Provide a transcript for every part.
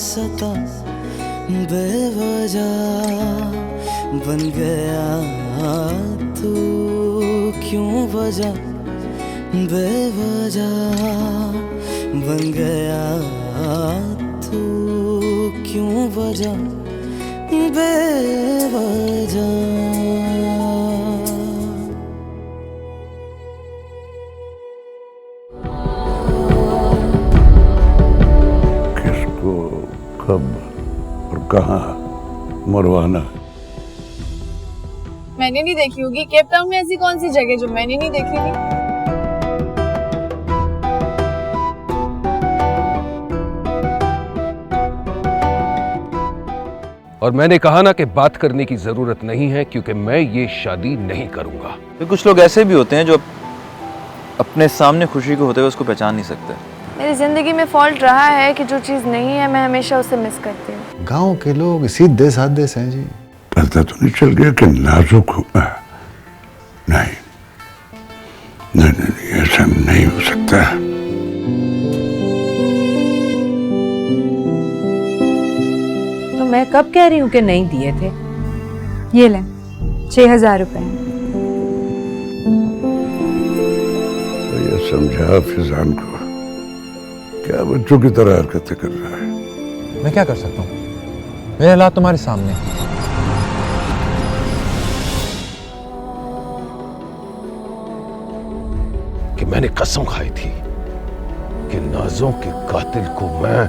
सता बेवजह बन गया तू क्यों वजह बेवजह बन गया तू क्यों वजह बेवजह। किसको कब और कहाँ मरवाना? मैंने नहीं देखी होगी। केप टाउन में ऐसी कौन सी जगह जो मैंने नहीं देखी थी? और मैंने कहा ना कि बात करने की जरूरत नहीं है, क्योंकि मैं ये शादी नहीं करूंगा। तो कुछ लोग ऐसे भी होते हैं जो अपने सामने खुशी को होते हुए उसको पहचान नहीं सकते। मेरी जिंदगी में फॉल्ट रहा है कि जो चीज नहीं है मैं हमेशा उसे मिस करती हूँ। गांव के लोग सीधे साधे हैं जी। पता तो नहीं चल गया कि नाजुक हुआ? नहीं नहीं नहीं, ऐसा नहीं हो सकता। तो मैं कब कह रही हूँ कि नहीं दिए थे। ये लें 6,000 रुपए। तो ये समझा फिजान को, क्या बच्चों की तरह हरकतें कर रहा है। मैं क्या कर सकता हूँ, मेरे हालात तुम्हारे सामने। कि मैंने कसम खाई थी कि नाजों के कातिल को मैं।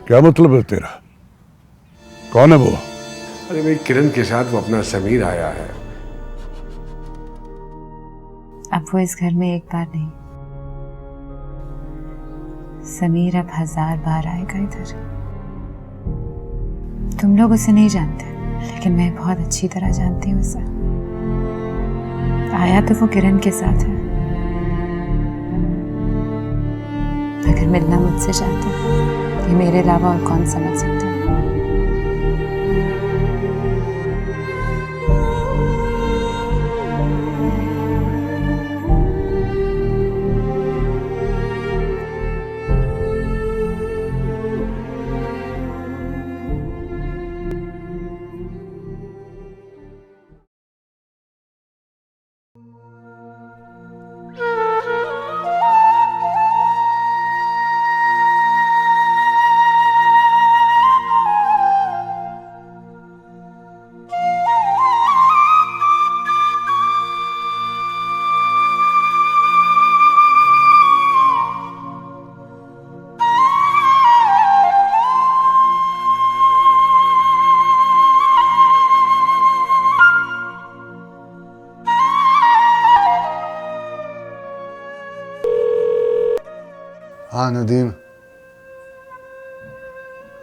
क्या मतलब है तेरा? कौन है वो? अरे भाई, किरण के साथ वो अपना समीर आया है। अब वो इस घर में एक बार नहीं, समीर अब 1000 बार आएगा इधर। तुम लोग उसे नहीं जानते, लेकिन मैं बहुत अच्छी तरह जानती हूँ उसे। आया तो वो किरण के साथ है, अगर मिलना मुझसे चाहता है, ये मेरे अलावा और कौन समझ सकता है। हाँ नदीम,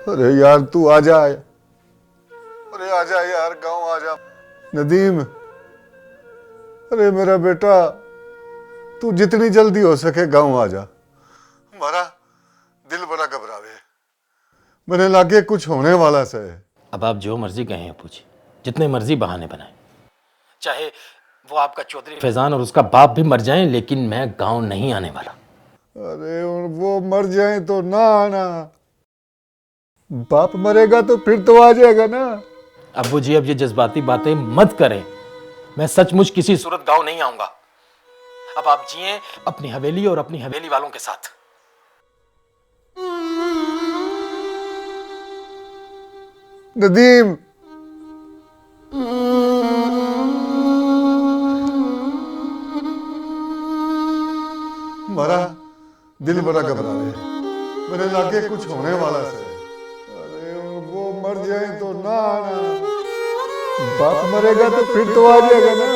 अरे यार तू आ जा, अरे आ जा यार, गांव आ जा। नदीम, अरे मेरा बेटा, तू जितनी जल्दी हो सके गांव आ जा। हमारा दिल बड़ा घबरावे, मैंने लागे कुछ होने वाला से। अब आप जो मर्जी कहें अप्पू जी, जितने मर्जी बहाने बनाएं, चाहे वो आपका चौधरी फैजान और उसका बाप भी मर जाएं, लेकिन मैं गांव नहीं आने वाला। अरे वो मर जाए तो ना आना, बाप मरेगा तो फिर तो आ जाएगा ना। अब्बू जी अब ये जज्बाती बातें मत करें, मैं सचमुच किसी सूरत गांव नहीं आऊंगा। अब आप जिए अपनी हवेली और अपनी हवेली वालों के साथ। नदीम, हमारा दिल बड़ा घबरावे, मेरे लागे कुछ होने वाला से। अरे वो मर जाए तो ना आना, बाप मरेगा तो फिर तो आ जाएगा ना।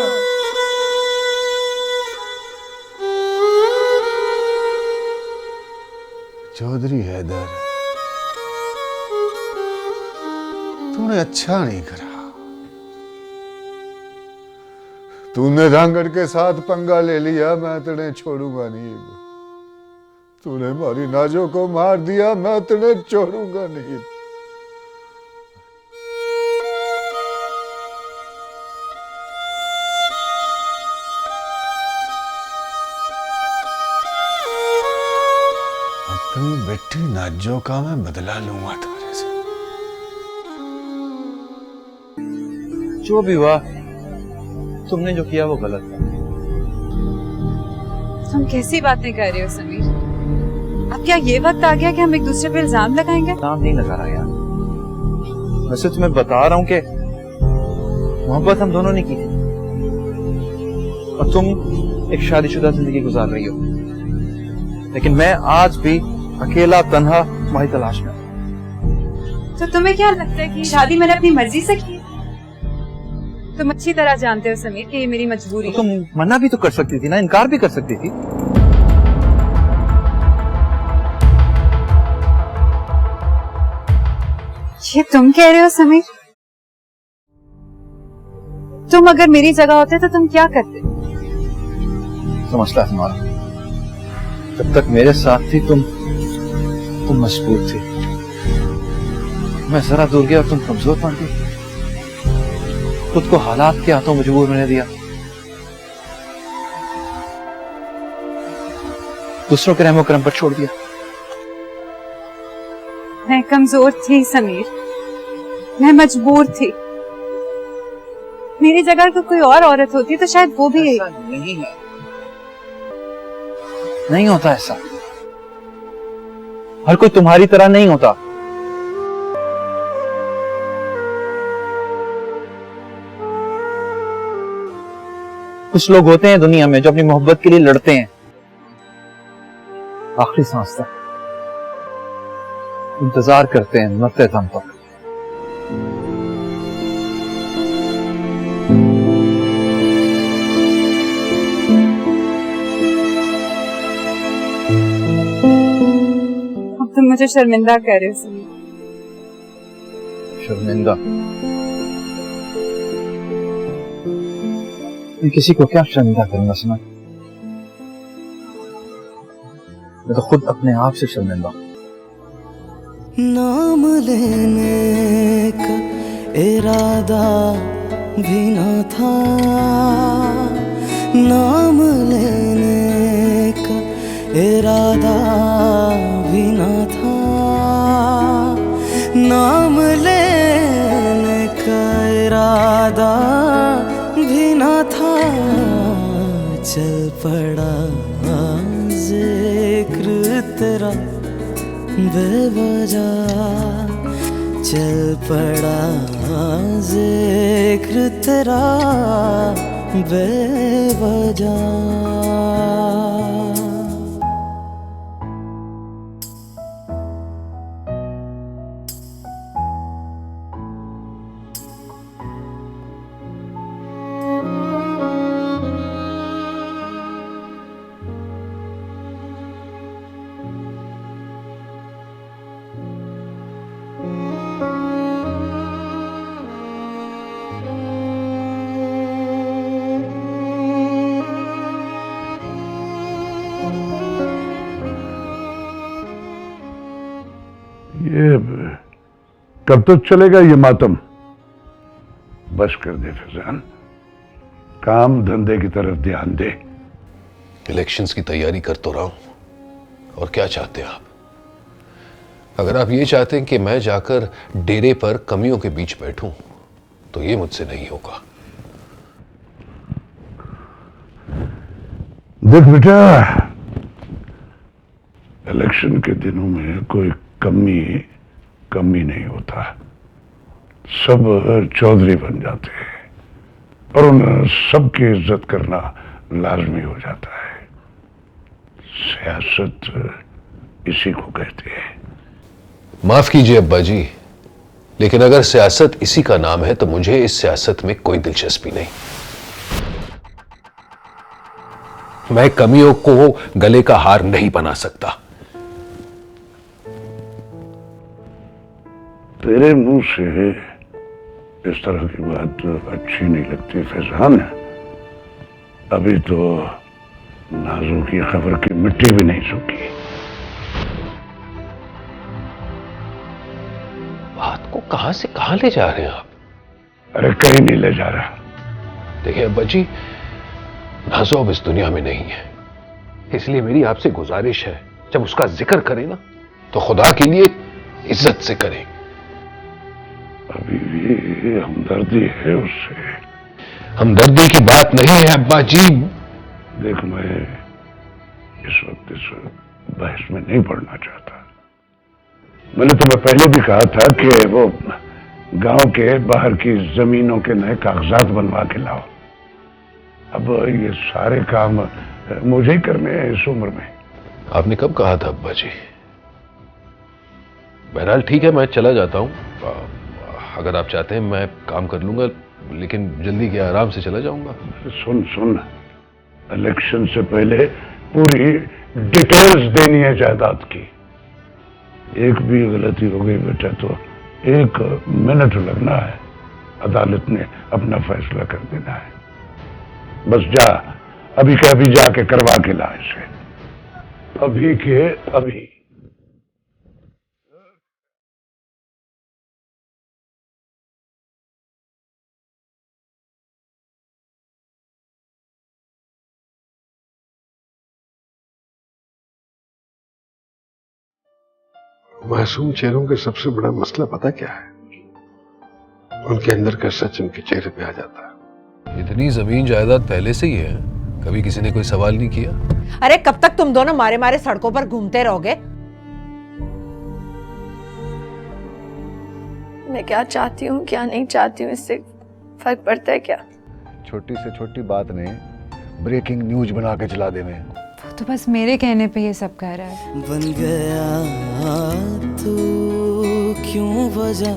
चौधरी हैदर, तूने अच्छा नहीं करा। तूने रांगड़ के साथ पंगा ले लिया, मैं तेरे छोड़ूंगा नहीं। तूने मारी नाजों को मार दिया, मैं तेरे छोड़ूंगा नहीं। अपनी बेटी नाजों का मैं बदला लूंगा तुम्हारे से। जो भी हुआ, तुमने जो किया वो गलत था। तुम कैसी बातें कर रहे हो समीर? अब क्या ये वक्त आ गया कि हम एक दूसरे पे इल्जाम लगाएंगे? नाम नहीं लगा रहा यार, वैसे तुम्हें बता रहा हूं कि मोहब्बत हम दोनों ने की थी और तुम एक शादीशुदा जिंदगी गुजार रही हो, लेकिन मैं आज भी अकेला तन्हा तुम्हारी तलाश में। तो तुम्हें क्या लगता है कि शादी मैंने अपनी मर्जी से की? तुम अच्छी तरह जानते हो समीर कि ये मेरी मजबूरी तो तुम मना भी तो कर सकती थी ना, इनकार भी कर सकती थी। ये तुम कह रहे हो समीर? तुम अगर मेरी जगह होते तो तुम क्या करते? समझता तुम्हारा, जब तक मेरे साथ थी तुम मजबूत थी, मैं जरा दूर गया और तुम कमजोर पड़ गई, खुद को हालात के हाथों मजबूर होने दिया, दूसरों के रहमो करम पर छोड़ दिया। मैं कमजोर थी समीर, मैं मजबूर थी। मेरी जगह तो कोई और औरत होती तो शायद वो भी ऐसा नहीं है, नहीं होता ऐसा, हर कोई तुम्हारी तरह नहीं होता। कुछ लोग होते हैं दुनिया में जो अपनी मोहब्बत के लिए लड़ते हैं आखिरी सांस तक, इंतजार करते हैं मरते दम तक। अब तुम मुझे शर्मिंदा कर रहे हो समीर। शर्मिंदा? मैं किसी को क्या शर्मिंदा करूंगा सुना, मैं तो खुद अपने आप से शर्मिंदा। नाम लेने का इरादा भी न था, नाम लेने का इरादा भी न था, नाम लेने का इरादा भी न था, चल पड़ा जिक्र तेरा बेवजह, चल पड़ा जिक्र तेरा बेवजह। ये कब तक चलेगा ये मातम? बस कर दे फैजान, काम धंधे की तरफ ध्यान दे। इलेक्शंस की तैयारी कर तो रहा हूं, और क्या चाहते हैं आप? अगर आप ये चाहते हैं कि मैं जाकर डेरे पर कमियों के बीच बैठूं, तो ये मुझसे नहीं होगा। देख बेटा, इलेक्शन के दिनों में कोई कमी नहीं होता, सब चौधरी बन जाते हैं और उन सबकी इज्जत करना लाजमी हो जाता है। सियासत इसी को कहते हैं। माफ कीजिए अब्बा जी, लेकिन अगर सियासत इसी का नाम है तो मुझे इस सियासत में कोई दिलचस्पी नहीं। मैं कमियों को गले का हार नहीं बना सकता। तेरे मुंह से इस तरह की बात अच्छी नहीं लगती फैजान। अभी तो नाजों की खबर की मिट्टी भी नहीं सूखी। बात को कहां से कहां ले जा रहे हैं आप? अरे कहीं नहीं ले जा रहा। देखिए अब्बा जी, नाजो अब इस दुनिया में नहीं है, इसलिए मेरी आपसे गुजारिश है, जब उसका जिक्र करें ना तो खुदा के लिए इज्जत से करें। अभी भी मेरी हमदर्दी है उससे। हमदर्दी की बात नहीं है अब्बा जी। देख, मैं इस वक्त इस बहस में नहीं पड़ना चाहता। मैंने तुम्हें पहले भी कहा था कि वो गांव के बाहर की जमीनों के नए कागजात बनवा के लाओ। अब ये सारे काम मुझे ही करने हैं इस उम्र में। आपने कब कहा था अब्बा जी? बहरहाल ठीक है, मैं चला जाता हूं। अगर आप चाहते हैं मैं काम कर लूंगा, लेकिन जल्दी क्या, आराम से चला जाऊंगा। सुन सुन, इलेक्शन से पहले पूरी डिटेल्स देनी है जायदाद की। एक भी गलती हो गई बेटा तो 1 मिनट लगना है, अदालत ने अपना फैसला कर देना है। बस जा, अभी के अभी जाके करवा के ला इसे, अभी के अभी। मासूम चेहरों का सबसे बड़ा मसला पता क्या है? उनके अंदर का सच उनके चेहरे पे आ जाता है। इतनी जमीन जायदाद पहले से ही है, कभी किसी ने कोई सवाल नहीं किया? अरे कब तक तुम दोनों मारे मारे सड़कों पर घूमते रहोगे? मैं क्या चाहती हूँ क्या नहीं चाहती हूँ इससे फर्क पड़ता है क्या? छोटी से छोटी बात ने ब्रेकिंग न्यूज बना के चला दे। में वो तो बस मेरे कहने पे ये सब कह रहा है। बन गया तू क्यों वजह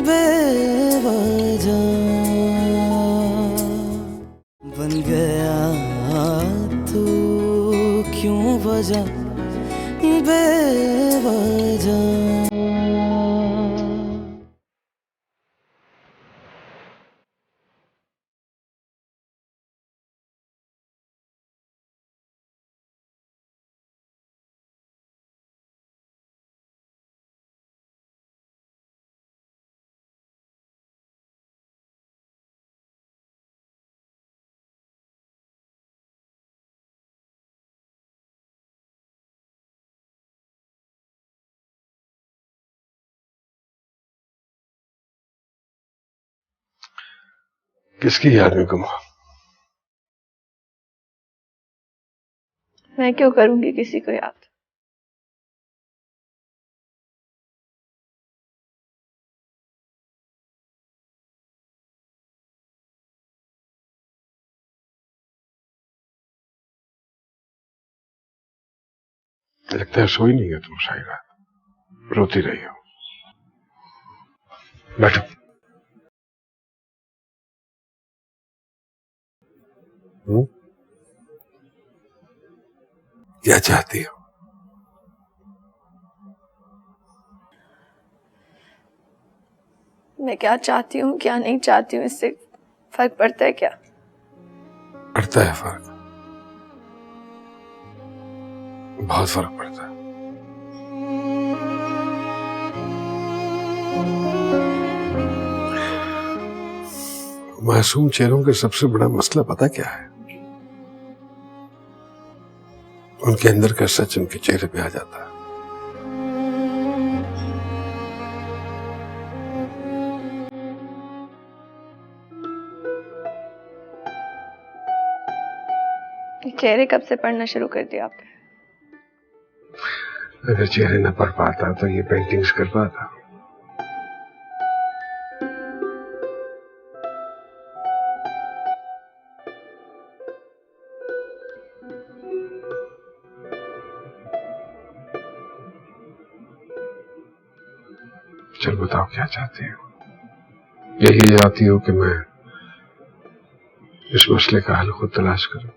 बेवजह, बन गया तू क्यों वजह बेवजह। किसकी याद में गुम? मैं क्यों करूंगी किसी को याद? लगता है सोई नहीं है तुम सारी रात, रोती रही हो। बैठो। क्या चाहती हो? मैं क्या चाहती हूँ क्या नहीं चाहती हूँ इससे फर्क पड़ता है क्या? पड़ता है फर्क, बहुत फर्क पड़ता है। मासूम चेहरों का सबसे बड़ा मसला पता क्या है? उनके अंदर का सच उनके चेहरे पे आ जाता है। चेहरे कब से पढ़ना शुरू कर दिया आपने? अगर चेहरे न पढ़ पाता तो ये पेंटिंग्स कर पाता। चल बताओ क्या चाहती हो? यही चाहती हो कि मैं इस मसले का हल खुद तलाश करूं?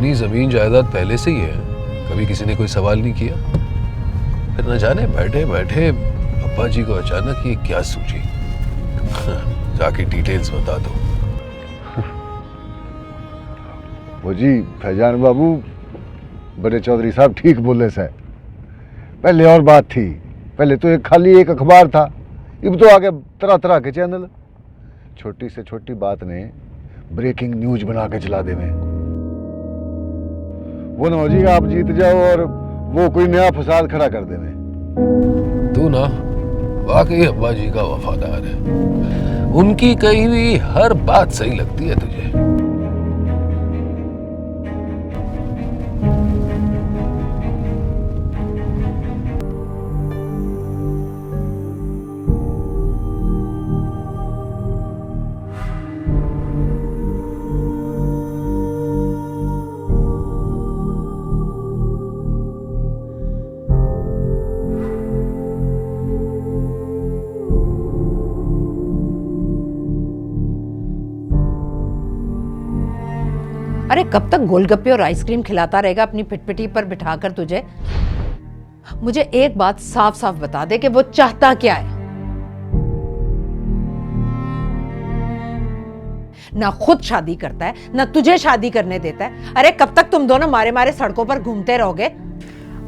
इतनी जमीन जायदाद पहले से ही है, कभी किसी ने कोई सवाल नहीं किया। फिर न जाने बैठे बैठे अब्बा जी को अचानक ये क्या सूझी। जाके डिटेल्स बता दो। वो जी फैजान बाबू, बड़े चौधरी साहब ठीक बोले से। पहले और बात थी, पहले तो एक खाली एक अखबार था, अब तो आगे तरह तरह के चैनल। छोटी से छोटी बात ने ब्रेकिंग न्यूज बना के चला दे में। वो ना हो जी आप जीत जाओ और वो कोई नया फसाद खड़ा कर दे में। तू ना वाकई अब्बा जी का वफादार है, उनकी कही हुई हर बात सही लगती है तुझे। अरे कब तक गोलगप्पे और आइसक्रीम खिलाता रहेगा अपनी पिटपिटी पर बिठाकर तुझे? मुझे एक बात साफ साफ बता दे कि वो चाहता क्या है। ना खुद शादी करता है, ना तुझे शादी करने देता है। अरे कब तक तुम दोनों मारे मारे सड़कों पर घूमते रहोगे?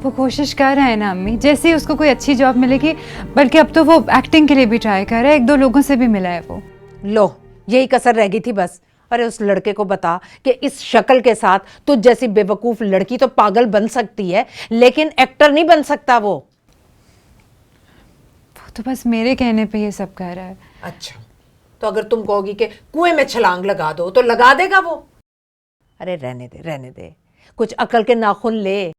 वो कोशिश कर रहा है ना अम्मी, जैसे ही उसको कोई अच्छी जॉब मिलेगी, बल्कि अब तो वो एक्टिंग के लिए भी ट्राई कर रहा है, एक दो लोगों से भी मिला है वो। लो यही कसर रह गई थी बस। अरे उस लड़के को बता कि इस शक्ल के साथ तुझ जैसी बेवकूफ लड़की तो पागल बन सकती है, लेकिन एक्टर नहीं बन सकता वो। तो बस मेरे कहने पे ये सब कह रहा है। अच्छा, तो अगर तुम कहोगी कि कुएं में छलांग लगा दो तो लगा देगा वो? अरे रहने दे रहने दे, कुछ अकल के नाखून ले,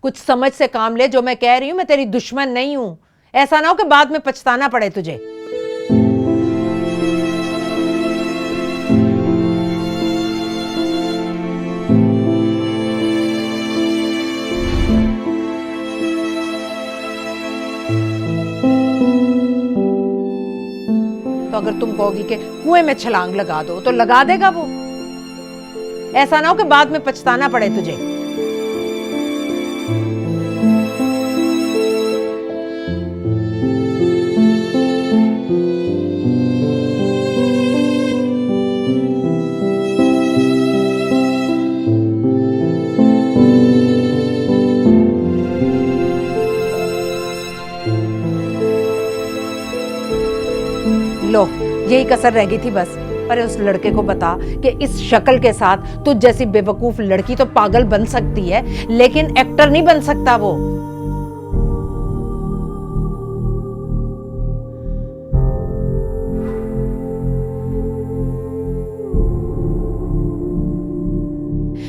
कुछ समझ से काम ले। जो मैं कह रही हूं, मैं तेरी दुश्मन नहीं हूं। ऐसा ना हो कि बाद में पछताना पड़े तुझे। तो अगर तुम कहोगी कि कुएं में छलांग लगा दो तो लगा देगा वो। ऐसा ना हो कि बाद में पछताना पड़े तुझे। लो यही कसर रह गई थी बस। अरे उस लड़के को बता कि इस शक्ल के साथ तुझ जैसी बेवकूफ लड़की तो पागल बन सकती है, लेकिन एक्टर नहीं बन सकता वो।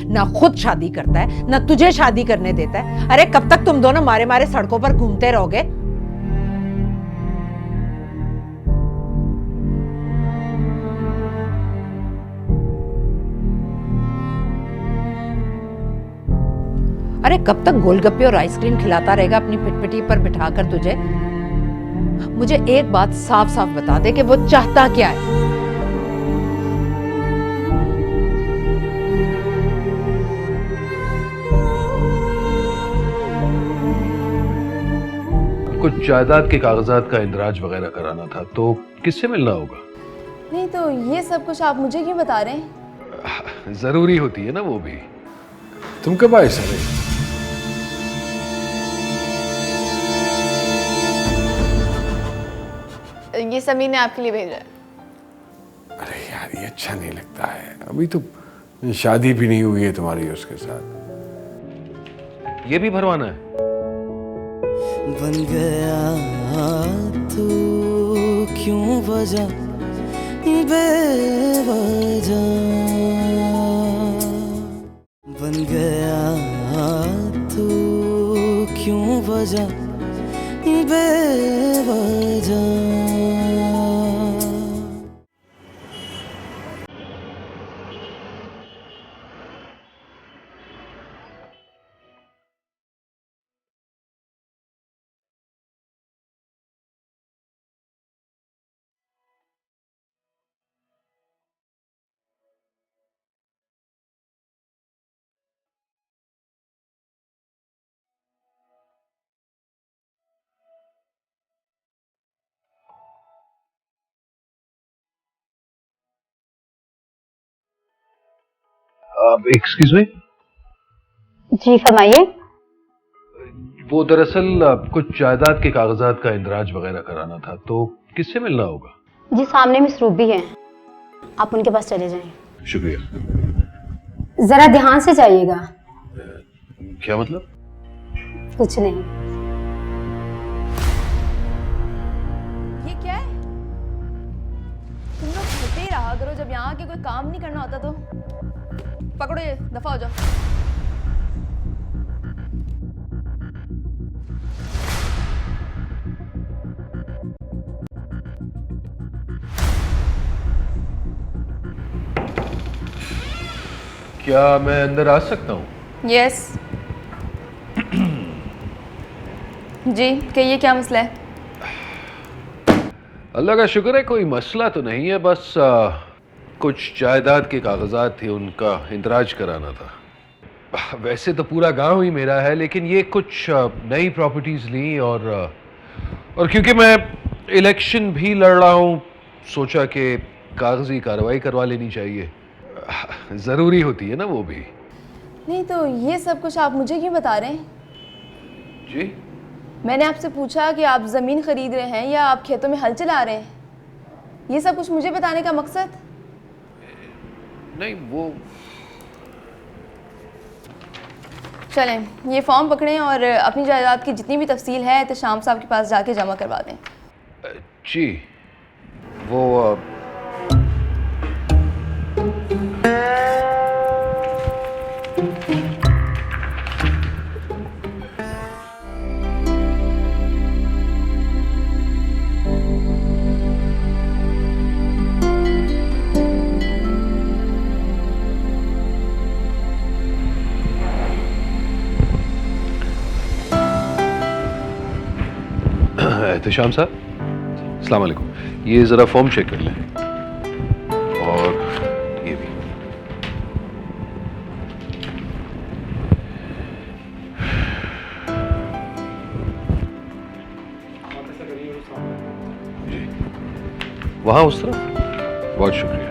ना खुद शादी करता है, ना तुझे शादी करने देता है। अरे कब तक तुम दोनों मारे मारे सड़कों पर घूमते रहोगे? अरे कब तक गोलगप्पे और आइसक्रीम खिलाता रहेगा अपनी पिटपिटी पर बिठाकर तुझे? मुझे एक बात साफ साफ बता दे कि वो चाहता क्या है। कुछ जायदाद के कागजात का इंदराज वगैरह कराना था, तो किससे मिलना होगा? नहीं तो ये सब कुछ आप मुझे क्यों बता रहे हैं? जरूरी होती है ना वो भी। तुम कब आए सारे? ये समीर ने आपके लिए भेजा है। अरे यार ये अच्छा नहीं लगता है, अभी तो शादी भी नहीं हुई है तुम्हारी उसके साथ। ये भी भरवाना है? बन गया तू क्यों वजह बेवजह, बन गया तू क्यों वजह बेवजह। एक्सक्यूज मी, जी फरमाइए। वो दरअसल कुछ जायदाद के कागजात का इंदराज वगैरह कराना था, तो किससे मिलना होगा? जी सामने मिस रूबी है, आप उनके पास चले जाएं। शुक्रिया। जरा ध्यान से जाइएगा। क्या मतलब? कुछ नहीं। ये क्या है? तुम लोग छुट्टे ही रहा करो, जब यहाँ आके कोई काम नहीं करना होता तो पकड़ो ये, दफा हो जाओ। क्या मैं अंदर आ सकता हूँ? यस। जी कहिए, क्या मसला है? अल्लाह का शुक्र है कोई मसला तो नहीं है, बस कुछ जायदाद के कागजात थे, उनका इंदराज कराना था। वैसे तो पूरा गांव ही मेरा है, लेकिन ये कुछ नई प्रॉपर्टीज ली और क्योंकि मैं इलेक्शन भी लड़ रहा हूँ, सोचा कि कागजी कार्रवाई करवा लेनी चाहिए। ज़रूरी होती है ना वो भी। नहीं तो ये सब कुछ आप मुझे क्यों बता रहे हैं? जी मैंने आपसे पूछा कि आप ज़मीन खरीद रहे हैं या आप खेतों में हल चला रहे हैं। ये सब कुछ मुझे बताने का मकसद? नहीं वो चलें, ये फॉर्म पकड़ें और अपनी जायदाद की जितनी भी तफसील है तो शाम साहब के पास जाके जमा करवा दें। जी वो एहतशाम साहब, अस्सलाम वालेकुम। ये ज़रा फॉर्म चेक कर लें और ये भी। जी वहाँ उस तरफ। बहुत शुक्रिया।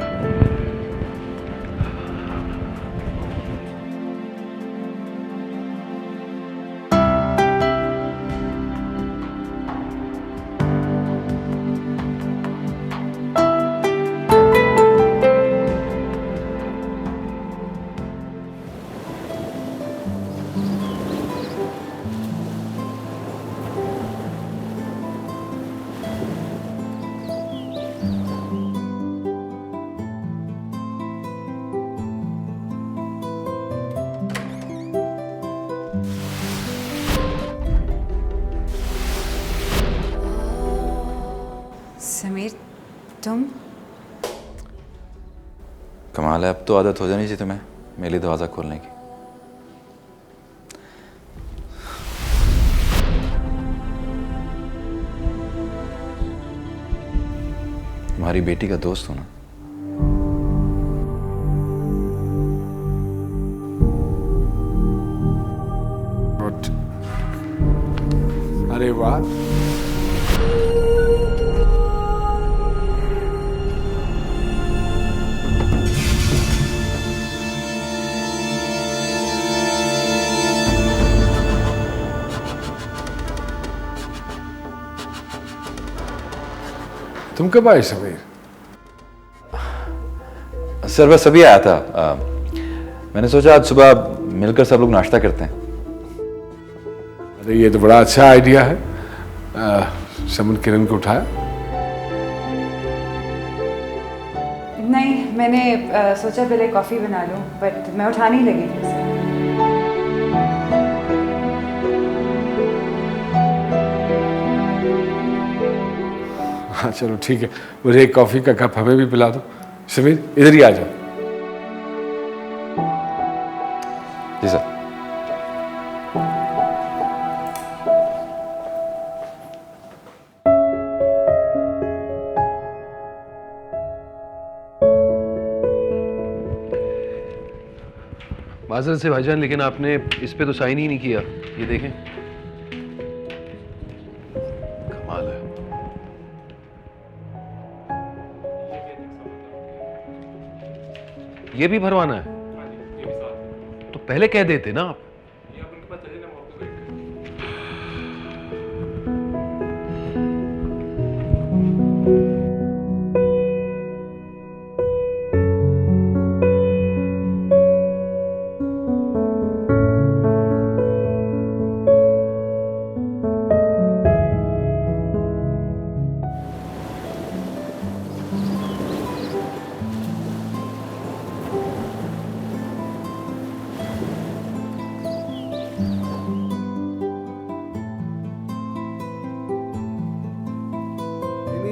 समीर तुम? कमाल है, अब तो आदत हो जानी चाहिए तुम्हें मेरे लिए दरवाज़ा खोलने की। तुम्हारी बेटी का दोस्त हूं ना। अरे वाह, तुम कब आए समीर? सर बस अभी आया था। मैंने सोचा आज सुबह मिलकर सब लोग नाश्ता करते हैं। अरे ये तो बड़ा अच्छा आइडिया है। समन किरण को उठाया? नहीं, मैंने सोचा पहले कॉफ़ी बना लूं, बट मैं उठाने ही लगी थी उसे। हाँ चलो ठीक है, मुझे एक कॉफ़ी का कप हमें भी पिला दो। समीर इधर ही आ जाओ। जी सर। माजरत से भाईजान, लेकिन आपने इस पे तो साइन ही नहीं किया। ये देखें, कमाल है। ये भी भरवाना है? पहले कह देते ना आप।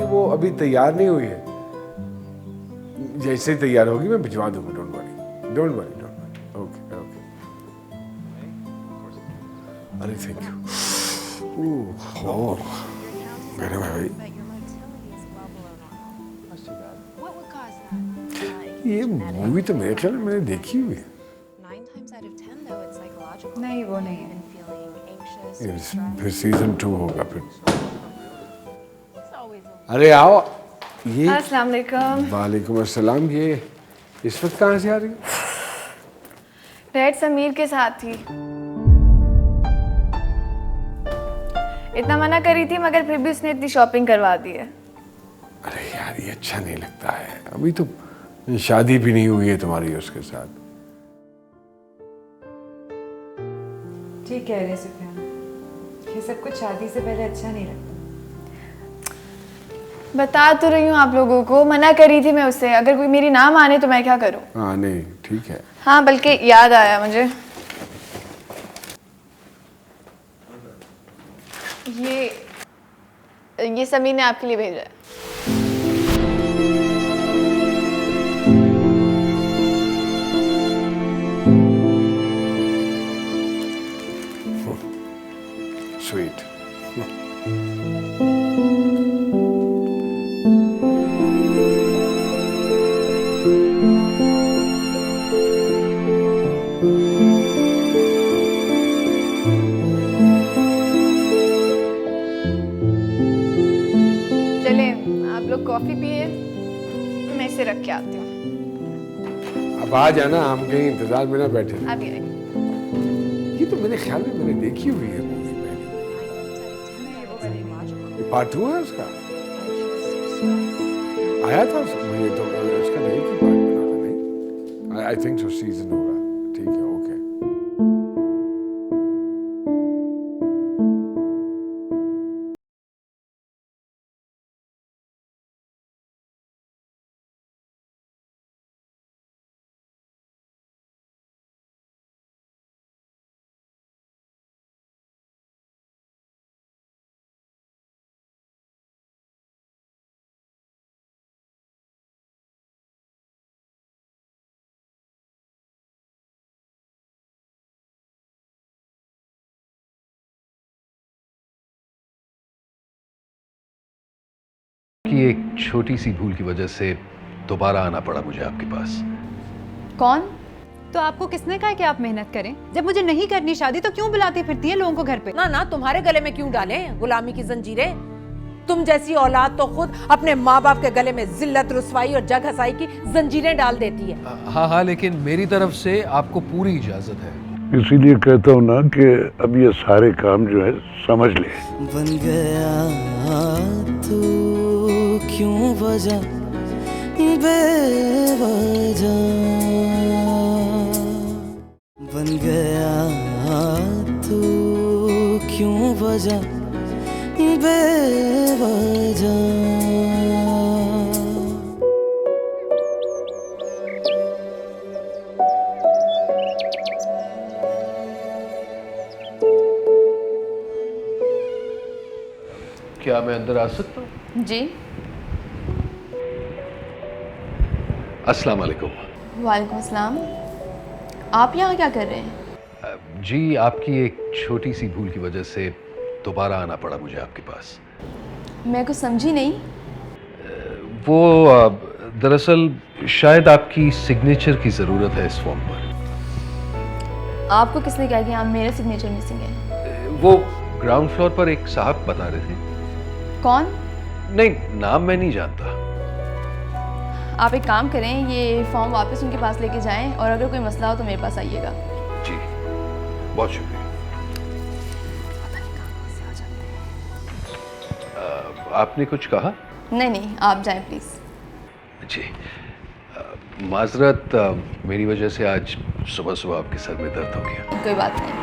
वो अभी तैयार नहीं हुई है, जैसे ही तैयार होगी मैं भिजवा दूंगा। Don't worry, don't worry, don't worry. Okay okay. अरे थैंक यू। ओह गरम है भाई। ये मूवी तो मेरे ख्याल में मैंने देखी हुई है। नहीं वो नहीं है। फिर सीजन 2 होगा फिर। अरे आओ। ये अस्सलाम वालेकुम। वालेकुम अस्सलाम। ये इस वक्त कहाँ से आ रही हो? डैड समीर के साथ थी। इतना मना करी थी मगर फिर भी उसने इतनी शॉपिंग करवा दी है। अरे यार ये अच्छा नहीं लगता है। अभी तो शादी भी नहीं हुई है तुम्हारी उसके साथ। ठीक कह रहे सुफियान, ये सब कुछ शादी से पहले अच्छा नहीं लगता। बता तो रही हूँ आप लोगों को, मना करी थी मैं उससे। अगर कोई मेरी ना माने तो मैं क्या करूँ? हाँ नहीं ठीक है। हाँ बल्कि याद आया मुझे, ये समीर ने आपके लिए भेजा है। स्वीट। चले आप लोग कॉफी पिए, मैं इसे रख के आती हूँ। अब आ जाना, हम कहीं इंतजार में ना बैठे। आप ये ये तो मेरे ख्याल में मैंने देखी हुई है मूवी पहले। ये पार्ट 2 है उसका? आया था मुझे तो उसका नहीं कि पार्ट बना था। नहीं आई थिंक सो सीजन होगा। ठीक है ओके। कि एक छोटी सी भूल की वजह से दोबारा आना पड़ा मुझे आपके पास। कौन? तो आपको किसने कहा कि आप मेहनत करें? जब मुझे नहीं करनी शादी तो क्यों बुलाती फिरती है लोगों को घर पे? ना ना, तुम्हारे गले में क्यों डाले गुलामी की जंजीरें? तुम जैसी औलाद तो खुद अपने माँ बाप के गले में जिल्लत, रुसवाई और जग हसाई की जंजीरें डाल देती है। हाँ हाँ, लेकिन मेरी तरफ से आपको पूरी इजाजत है। इसीलिए कहता हूँ ना कि अब ये सारे काम जो है समझ ले। बन गया तू क्यों वजह बेवजह, बन गया तू क्यों वजह बेवजह। क्या मैं अंदर आ सकता हूँ? जी। अस्सलाम वालेकुम। वालेकुम अस्सलाम। आप यहाँ क्या कर रहे हैं? जी आपकी एक छोटी सी भूल की वजह से दोबारा आना पड़ा मुझे आपके पास। मैं कुछ समझी नहीं। वो दरअसल शायद आपकी सिग्नेचर की ज़रूरत है इस फॉर्म पर। आपको किसने कहा कि हाँ मेरे सिग्नेचर मिसिंग है? वो ग्राउंड फ्लोर पर एक साहब बता रहे थे। कौन? नहीं, नाम मैं नहीं जानता। आप एक काम करें, ये फॉर्म वापस उनके पास लेके जाएं और अगर कोई मसला हो तो मेरे पास आइएगा। जी बहुत शुक्रिया। आपने कुछ कहा? नहीं नहीं, आप जाएं प्लीज। जी, माजरत, मेरी वजह से आज सुबह सुबह आपके सर में दर्द हो गया। कोई बात नहीं।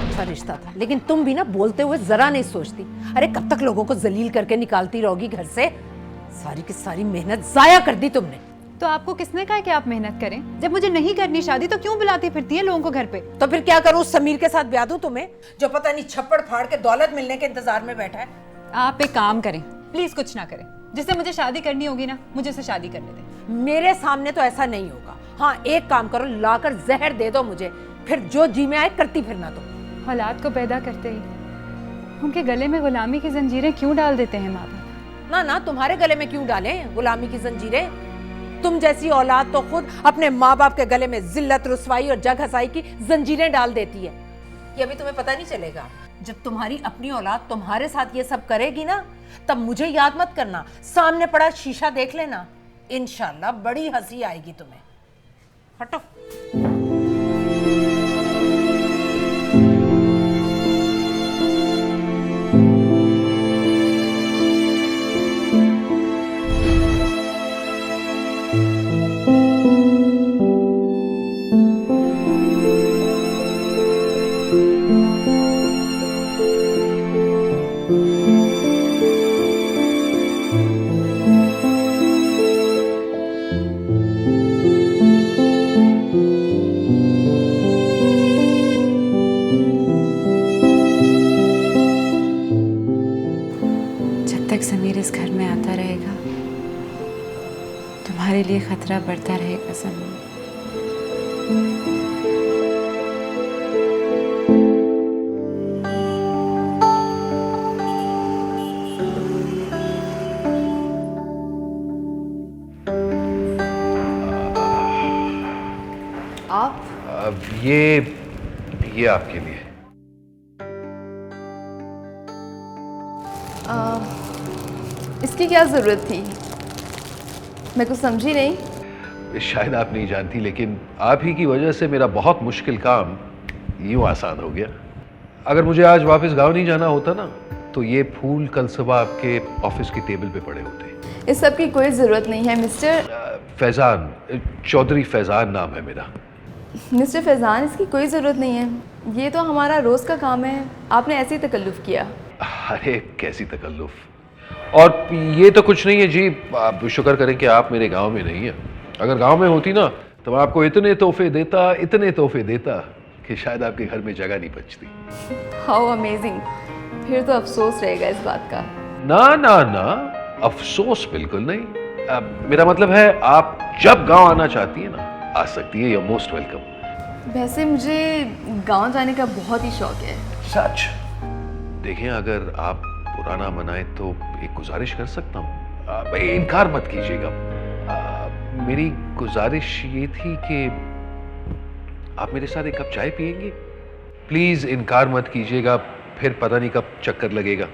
अच्छा रिश्ता था, लेकिन तुम भी ना बोलते हुए जरा नहीं सोचती। अरे कब तक लोगों को जलील करके निकालती रहोगी घर से? सारी की सारी मेहनत जाया कर दी तुमने। तो आपको किसने कहा कि आप मेहनत करें? जब मुझे नहीं करनी शादी तो क्यों बुलाती फिरती है लोगों को घर पे? तो फिर क्या करूं, समीर के साथ ब्याह दूं तुम्हें, जो पता नहीं छप्पड़ फाड़ के दौलत मिलने के इंतजार में बैठा है? आप एक काम करें, प्लीज कुछ ना करें। जिससे मुझे शादी करनी होगी ना, मुझे उससे शादी करने दें। मेरे सामने तो ऐसा नहीं होगा। हाँ, एक काम करो, लाकर जहर दे दो मुझे, फिर जो जी में आए करती फिरना। तो औलाद को पैदा करते ही उनके गले में गुलामी की जंजीरें क्यों डाल देते हैं माँ बाप? ना ना, तुम्हारे गले में क्यों डालें गुलामी की जंजीरें? तुम जैसी औलाद तो खुद अपने माँ बाप के गले में जिल्लत, रुसवाई और जग हसाई की जंजीरें डाल देती है। ये अभी तुम्हें पता नहीं चलेगा। जब तुम्हारी अपनी औलाद तुम्हारे साथ ये सब करेगी ना, तब मुझे याद मत करना, सामने पड़ा शीशा देख लेना, इंशाल्लाह बड़ी हंसी आएगी तुम्हें। हटो। समीर इस घर में आता रहेगा, तुम्हारे लिए खतरा बढ़ता रहेगा समीर। आप ये आपके लिए। इसकी क्या जरूरत थी? मैं कुछ समझी नहीं। शायद आप नहीं जानती, लेकिन आप ही की वजह से मेरा बहुत मुश्किल काम यूं आसान हो गया। अगर मुझे आज वापस गांव नहीं जाना होता ना, तो ये फूल कल सुबह आपके ऑफिस की टेबल पे पड़े होते। इस सब की कोई जरूरत नहीं है मिस्टर फैजान, चौधरी फैजान नाम है मेरा। मिस्टर फैजान, इसकी कोई ज़रूरत नहीं है, ये तो हमारा रोज़ का काम है, आपने ऐसे ही तकल्लुफ़ किया। अरे कैसी तकल्लुफ़, और ये तो कुछ नहीं है जी। आप शुक्र करें कि आप मेरे गांव में नहीं है। अगर गांव में होती ना, तो मैं आपको इतने तोहफे देता कि शायद आपके घर में जगह नहीं बचती। How amazing. फिर तो अफसोस रहेगा इस बात का। ना ना ना, अफसोस बिल्कुल नहीं। मेरा मतलब है, आप जब गांव आना चाहती है ना, आ सकती है। You're most welcome। वैसे मुझे गांव जाने का बहुत ही शौक है। सच? देखें, अगर आप बुरा ना मनाए तो एक गुजारिश कर सकता हूँ। इनकार मत कीजिएगा। मेरी गुजारिश ये थी कि आप मेरे साथ एक कप चाय पिएंगे? प्लीज इनकार मत कीजिएगा, फिर पता नहीं कब चक्कर लगेगा।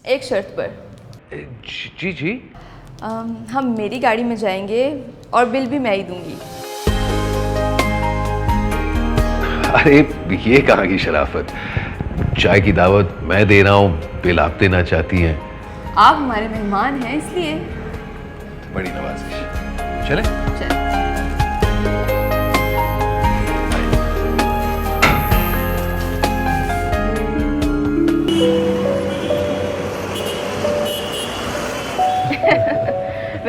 एक शर्त पर। जी जी। हम मेरी गाड़ी में जाएंगे और बिल भी मैं ही दूंगी। अरे ये कहाँ की शराफत, चाय की दावत मैं दे रहा हूँ, बिल आप देना चाहती हैं। आप हमारे मेहमान हैं इसलिए। बड़ी नवाजिश। चले? चल।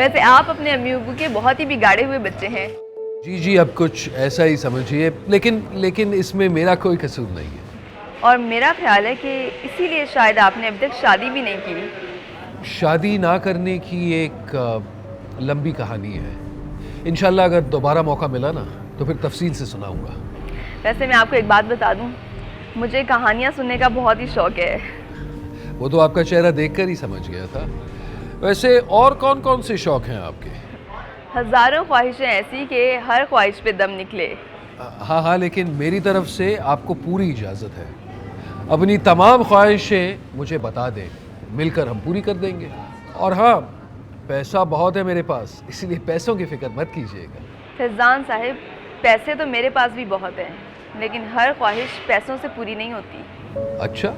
वैसे आप अपने अम्मी अब्बू के बहुत ही बिगाड़े हुए बच्चे हैं। जी जी, अब कुछ ऐसा ही समझिए, लेकिन इसमें मेरा कोई कसूर नहीं है। और मेरा ख्याल है कि इसीलिए शायद आपने अभी तक शादी भी नहीं की। शादी ना करने की एक लंबी कहानी है। इंशाल्लाह अगर दोबारा मौका मिला ना तो फिर तफसील से सुनाऊंगा। वैसे मैं आपको एक बात बता दूं, मुझे कहानियां सुनने का बहुत ही शौक है। वो तो आपका चेहरा देखकर ही समझ गया था। वैसे और कौन कौन से शौक हैं आपके? हजारों ख्वाहिशें ऐसी कि हर ख्वाहिश पे दम निकले। हाँ हाँ, लेकिन मेरी तरफ से आपको पूरी इजाज़त है। अपनी तमाम ख्वाहिशें मुझे बता दें, मिलकर हम पूरी कर देंगे। और हाँ, पैसा बहुत है मेरे पास, इसलिए पैसों की फिक्र मत कीजिएगा। फैजान साहिब, पैसे तो मेरे पास भी बहुत हैं, लेकिन हर ख्वाहिश पैसों से पूरी नहीं होती। अच्छा,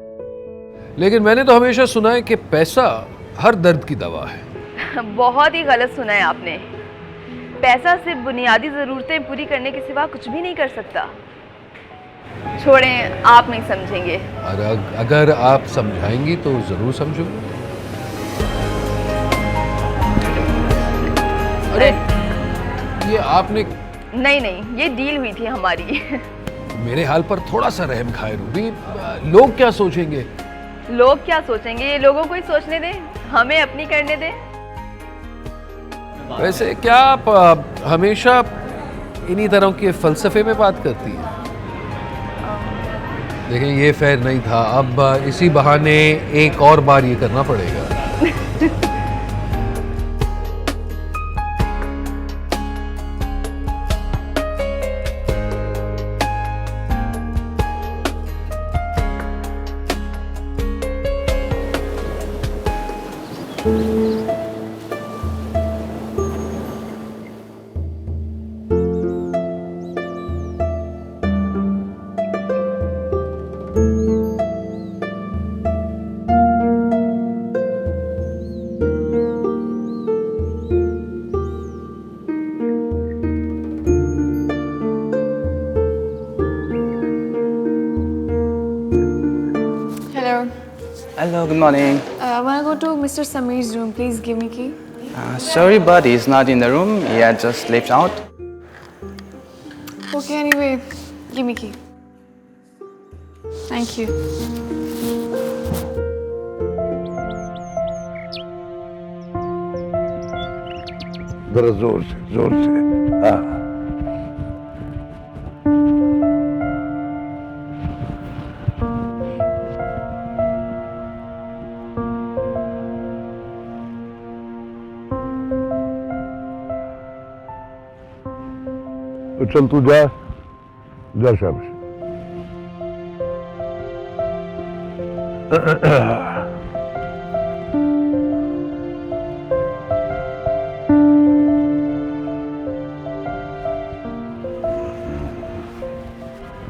लेकिन मैंने तो हमेशा सुना है कि पैसा हर दर्द की दवा है। बहुत ही गलत सुना है आपने। पैसा सिर्फ बुनियादी ज़रूरतें पूरी करने के सिवा कुछ भी नहीं कर सकता। छोड़ें, आप नहीं समझेंगे। अगर आप समझाएंगी तो ज़रूर समझूंगा। अरे ये आपने... नहीं, ये डील हुई थी हमारी। मेरे हाल पर थोड़ा सा रहम खाए रूबी। लोग क्या सोचेंगे? लोग क्या सोचेंगे ये लोगों को ही सोचने दें, हमें अपनी करने दें। वैसे क्या आप हमेशा इन्हीं तरह के फलसफे में बात करती हैं? देखें, ये फेयर नहीं था। अब इसी बहाने एक और बार ये करना पड़ेगा। Hello, good morning. I want to go to Mr. Samir's room. Please give me key. Sorry, but he's not in the room. He had just left out. Okay, anyway, give me key. Thank you. जरा जोर से। हाँ। तो चल तू जा शाबाश।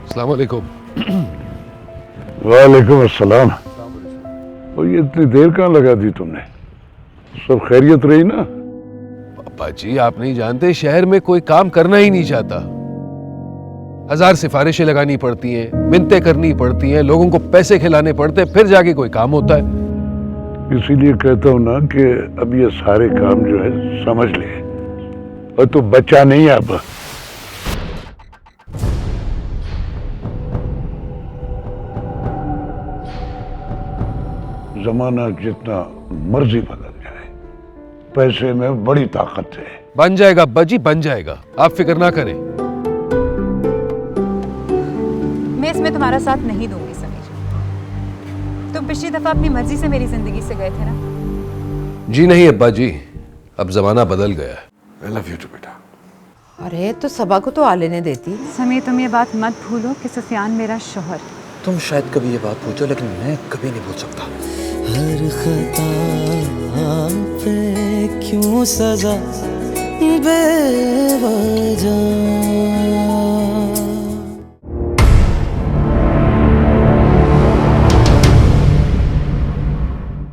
अस्सलाम वालेकुम। वालेकुम अस्सलाम। और ये इतनी देर कहाँ लगा दी तुमने? सब खैरियत रही ना? पापा जी, आप नहीं जानते, शहर में कोई काम करना ही नहीं चाहता। 1000 सिफारिशें लगानी पड़ती हैं, मिन्नतें करनी पड़ती हैं, लोगों को पैसे खिलाने पड़ते हैं, फिर जाके कोई काम होता है। इसीलिए कहता हूं ना कि अब ये सारे काम जो है समझ ले। और तू बच्चा नहीं है अब। जमाना जितना मर्जी बदल जाए, पैसे में बड़ी ताकत है। बन जाएगा अब्बा जी, बन जाएगा, आप फिक्र ना करें। मैं इसमें तुम्हारा साथ नहीं दूंगी समीर। तुम पिछली दफा अपनी मर्जी से मेरी जिंदगी से गए थे ना। जी नहीं अब्बा जी, अब जमाना बदल गया है। I love you too, बेटा। अरे तो सबा को तो आ लेने देती। समीर, तुम ये बात मत भूलो कि सुफियान मेरा शौहर। तुम शायद कभी ये बात पूछो, लेकिन मैं कभी नहीं भूल सकता। हर खता पे क्यों सजा बेवजह।